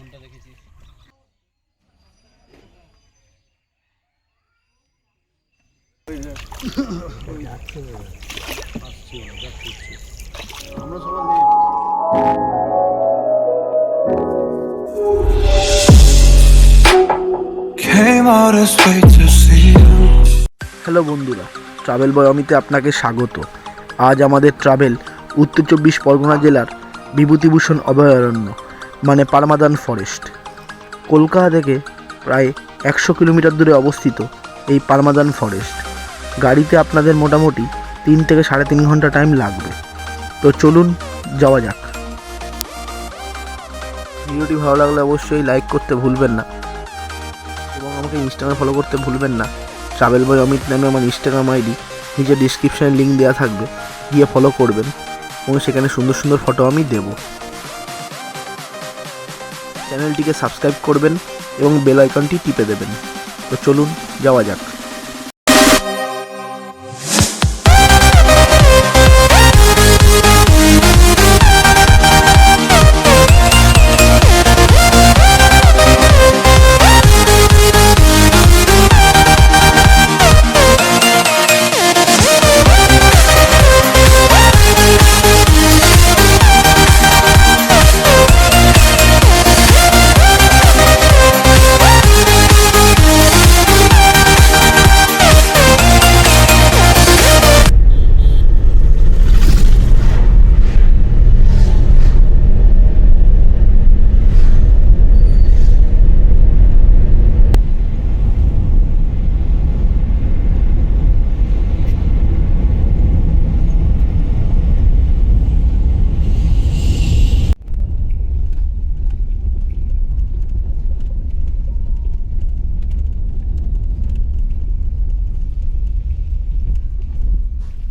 কোনটা দেখেছিস? আমরা সবাই হ্যালো বন্ধুরা, ট্রাভেল বয় অমিতে আপনাকে স্বাগত। আজ আমাদের ট্রাভেল উত্তর 24 পরগনা জেলার বিভূতিভূষণ অভয়ারণ্য মানে পারমাদান ফরেস্ট। কলকাতা থেকে প্রায় 100 কিলোমিটার দূরে অবস্থিত এই পারমাদান ফরেস্ট। গাড়িতে আপনাদের মোটামুটি 3 থেকে 3.5 ঘন্টা টাইম লাগবে। তো চলুন যাওয়া যাক। ভিডিওটি ভালো লাগলে অবশ্যই লাইক করতে ভুলবেন না এবং আমাকে ইনস্টাগ্রামে ফলো করতে ভুলবেন না। ট্রাভেল বয় অমিত নামে আমার ইনস্টাগ্রাম আইডি নিচে ডিসক্রিপশানে লিঙ্ক দেওয়া থাকবে, গিয়ে ফলো করবেন এবং সেখানে সুন্দর সুন্দর ফটো আমি দেব। চ্যানেলটিকে সাবস্ক্রাইব করবেন এবং বেল আইকনটি টিপে দেবেন। তো চলুন যাওয়া যাক।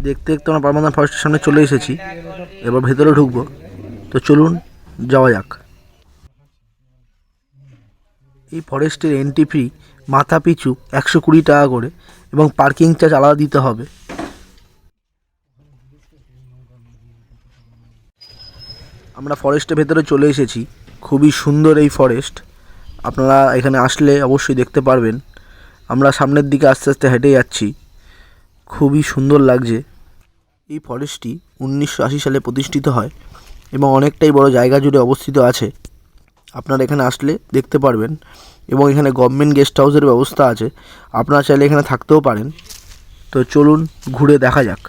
দেখতে দেখতে আমরা পারমাদান ফরেস্টের সামনে চলে এসেছি, এবার ভেতরে ঢুকবো। তো চলুন যাওয়া যাক। এই ফরেস্টের এন্ট্রি ফি মাথা পিছু 120 টাকা করে এবং পার্কিং চার্জ আলাদা দিতে হবে। আমরা ফরেস্টের ভেতরে চলে এসেছি। খুবই সুন্দর এই ফরেস্ট, আপনারা এখানে আসলে অবশ্যই দেখতে পারবেন। আমরা সামনের দিকে আস্তে আস্তে হেঁটে যাচ্ছি, খুবই সুন্দর লাগছে। এই ফরেস্টটি 1980 সালে প্রতিষ্ঠিত হয় এবং অনেকটাই বড় জায়গা জুড়ে অবস্থিত আছে। আপনারা এখানে আসলে দেখতে পারবেন এবং এখানে গভর্নমেন্ট গেস্ট হাউসের ব্যবস্থা আছে, আপনারা চাইলে এখানে থাকতেও পারেন। তো চলুন ঘুরে দেখা যাক।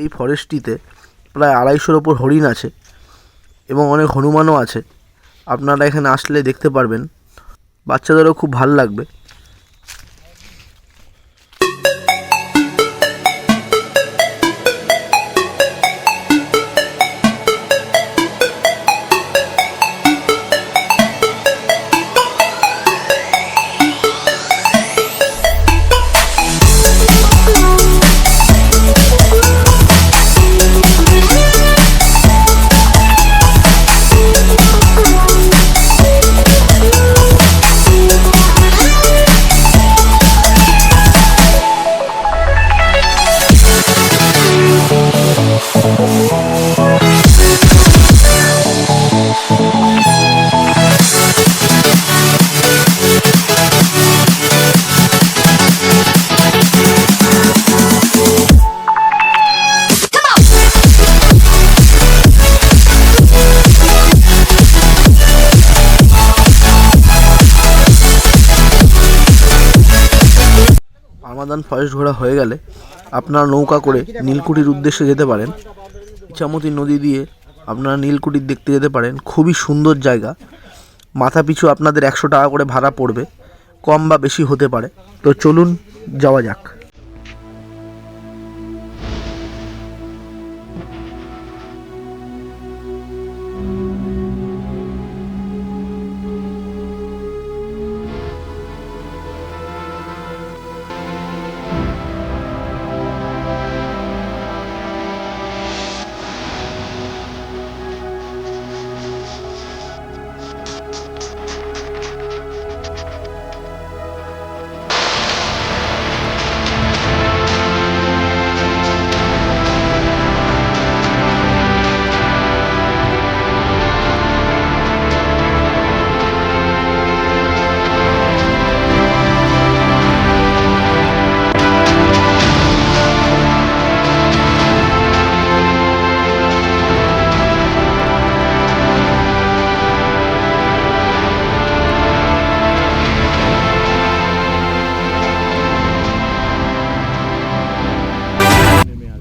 এই ফরেস্টটিতে প্রায় 250-র ওপর হরিণ আছে এবং অনেক হনুমানও আছে। আপনারা এখানে আসলে দেখতে পারবেন, বাচ্চাদেরও খুব ভালো লাগবে। দামাদান ফরেস্ট ঘোরা হয়ে গেলে আপনারা নৌকা করে নীলকুঠির উদ্দেশ্যে যেতে পারেন। ইছামতি নদী দিয়ে আপনারা নীলকুঠির দেখতে যেতে পারেন। খুবই সুন্দর জায়গা। মাথা পিছু আপনাদের 100 টাকা করে ভাড়া পড়বে, কম বা বেশি হতে পারে। তো চলুন যাওয়া যাক।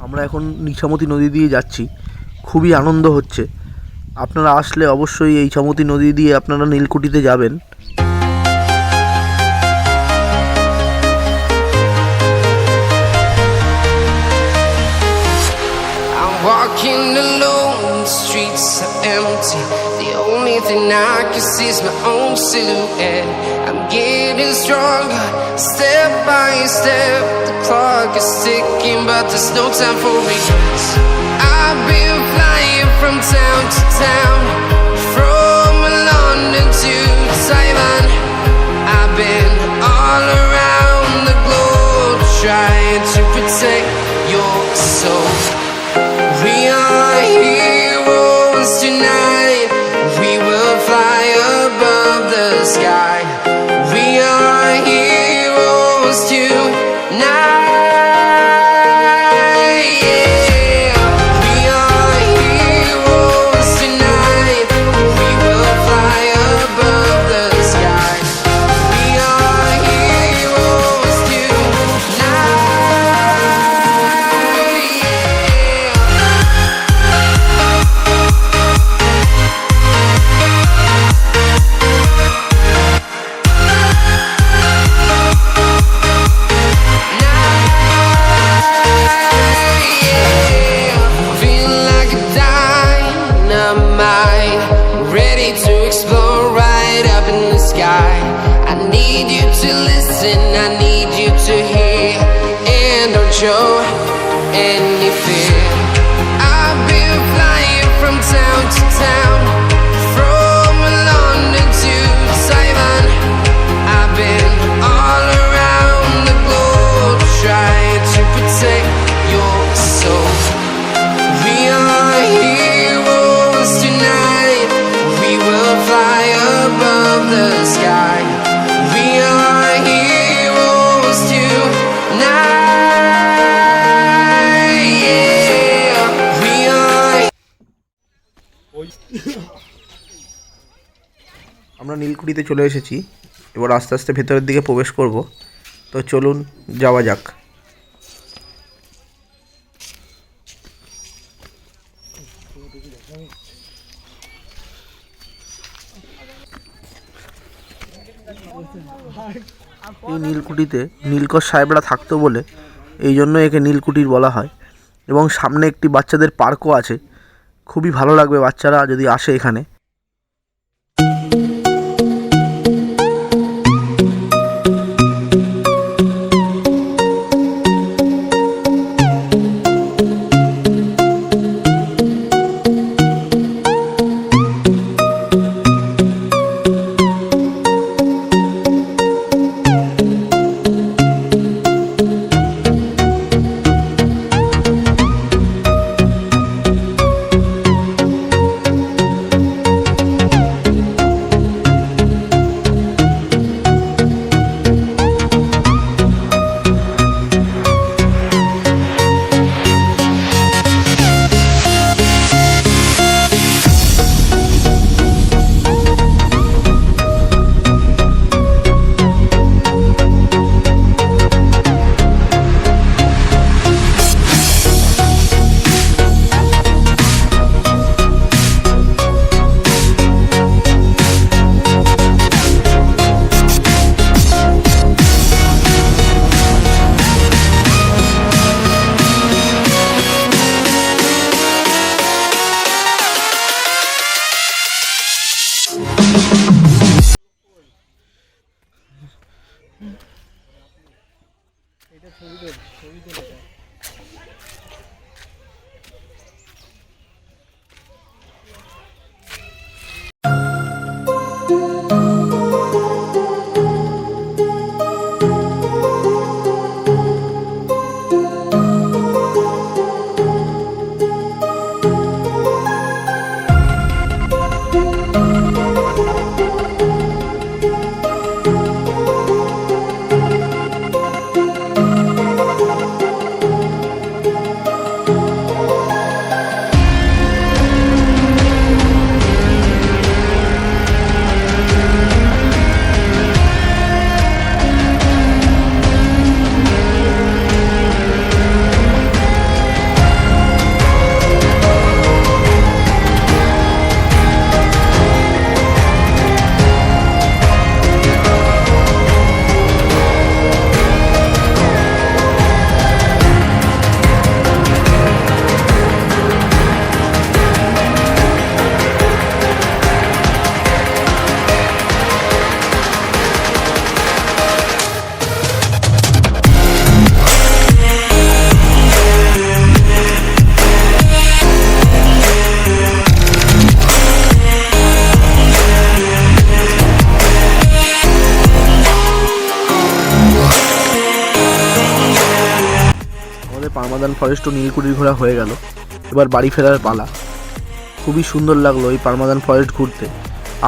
আমরা এখন ইছামতি নদী দিয়ে যাচ্ছি, খুবই আনন্দ হচ্ছে। আপনারা আসলে অবশ্যই এই ইছামতি নদী দিয়ে আপনারা নীলকুঠিতে যাবেন। Walking alone, the streets are empty. The only thing I can see is my own silhouette. I'm getting stronger, step by step. The clock is ticking, but there's no time for regrets. I've been flying from town to town, from London to Taiwan. I've been all around the globe, trying to protect your soul. We are heroes tonight. We will fly above the sky. We are heroes tonight. Yeah. We are heroes tonight. We will fly above the sky. We are heroes tonight. Yeah. Feel like a dynamite, ready to explode right up in the sky. I need you to listen, I need you to hear, and don't show any fear. I've been flying from town to town, from London to Taiwan. I've been all around the globe, trying to protect your soul. We are heroes tonight. We will fly above the sky. We are heroes tonight. Yeah. We are. আমরা নীলকুঠিতে চলে এসেছি, এবার আস্তে আস্তে ভেতরের দিকে প্রবেশ করব। তো চলুন যাওয়া যাক। এই নীলকুঠিতে নীলকর সাহেবরা থাকতো বলে এই জন্য একে নীলকুঠির বলা হয়। এবং সামনে একটি বাচ্চাদের পার্কও আছে। খুবই ভালো লাগবে বাচ্চারা যদি আসে এখানে। পারমাদান ফরেস্ট ও নীলকুঠির ঘোরা হয়ে গেল। এবার বাড়ি ফেরার পালা। খুবই সুন্দর লাগলো এই পারমাদান ফরেস্ট ঘুরতে।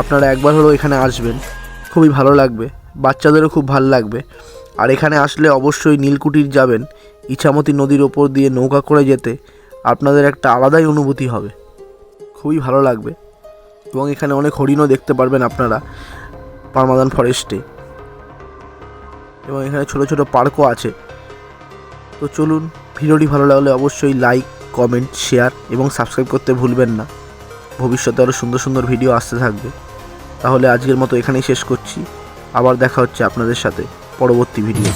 আপনারা একবার হলেও এখানে আসবেন, খুবই ভালো লাগবে, বাচ্চাদেরও খুব ভালো লাগবে। আর এখানে আসলে অবশ্যই নীলকুঠির যাবেন। ইছামতি নদীর ওপর দিয়ে নৌকা করে যেতে আপনাদের একটা আলাদাই অনুভূতি হবে, খুবই ভালো লাগবে। এবং এখানে অনেক হরিণও দেখতে পারবেন আপনারা পারমাদান ফরেস্টে। এবং এখানে ছোট ছোট পার্কও আছে। তো চলুন, ভিডিওটি ভালো লাগলে অবশ্যই লাইক, কমেন্ট, শেয়ার এবং সাবস্ক্রাইব করতে ভুলবেন না। ভবিষ্যতে আরও সুন্দর সুন্দর ভিডিও আসতে থাকবে। তাহলে আজকের মতো এখানেই শেষ করছি। আবার দেখা হচ্ছে আপনাদের সাথে পরবর্তী ভিডিও।